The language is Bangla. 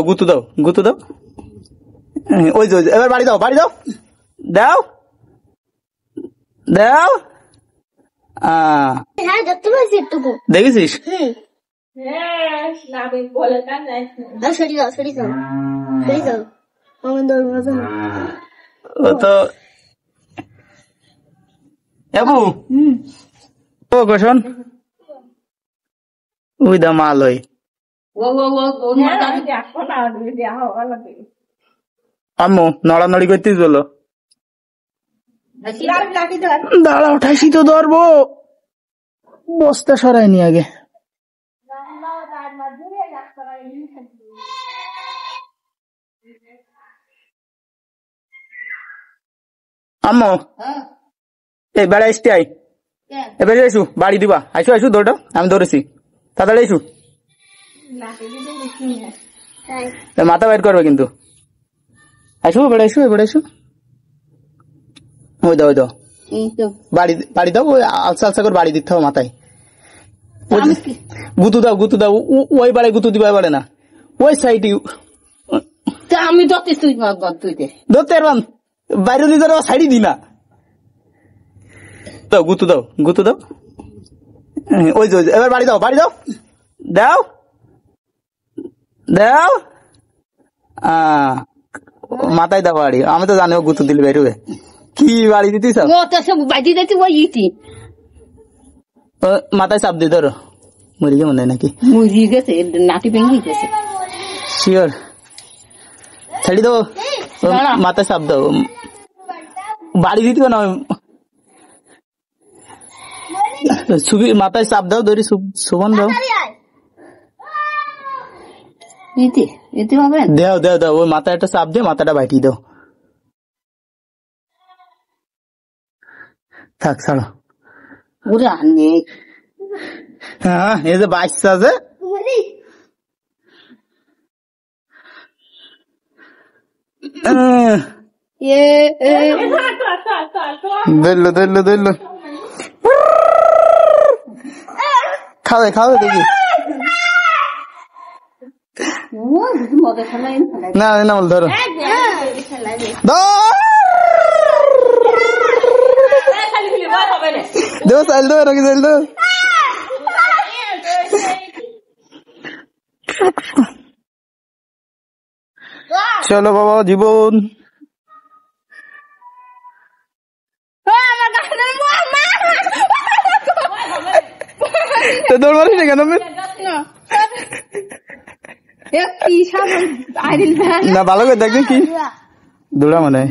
গুতু দাও গুতু দাও ওই যে এবার বাড়ি দাও বাড়ি দাও দাও দাও দেখেছিস ও তো ও গোসন ওই দা মাল ওই আম্মু নড়ানড়ি করতেই বলো দাঁড়া উঠাইছি তো ধরবো বস্তা সরাইনি আগে আম্মু এই বেড়া এসতে আই এবারে এসু বাড়ি দিবা আইসু আইসু দৌড়টা আমি ধরেছি তাড়াতাড়ি এসু মাথা বাইর করবে কিন্তু আইসু বেড়া এসু এবারে এসু ওই দাও ওই দাও বাড়ি বাড়ি দাও ওই আলসা আলসা করে বাড়ি দিতে হবে মাথায় গুতু দাও গুতু দাও ওই বাড়ি গুতু দিবা বাড়ে না ওই সাইডে আমি ধরতে ধরতে পারবাম বাইরে নিজের সাইডই দি না দাও গুতু দাও গুতু দাও ওই যে এবার বাড়ি দাও বাড়ি দাও দাও দাও মাথায় দাও বাড়ি আমি তো জানি গুতু দিলে বেরোবে কি বাড়ি দিতিস মাথায় চাপ দিয়ে ধরো মরি গে মনে হয় নাকি মুড়ি গেছে নাটি ভেঙে গেছে শিওর ছেড়ে দাও মাথায় চাপ দাও বাড়ি দিতে না ছবি মাথায় চাপ দাও ধরি সুবন দাও দাও দাও দাও ওই মাথায় একটা চাপ দিয়ে মাথাটা বাইটি দাও থাক ছাড়ো ওরে আনে হ্যাঁ এই যে বাচ্চা আছে ধরলো ধরলো ধরলো খাবে খাবে দেখি না না বল ধরো দো চাল দো রাখি চাল দো চলো বাবা জীবন দৌড় মারিস না কেন না ভালো করে দেখবি কি দৌড়া মানে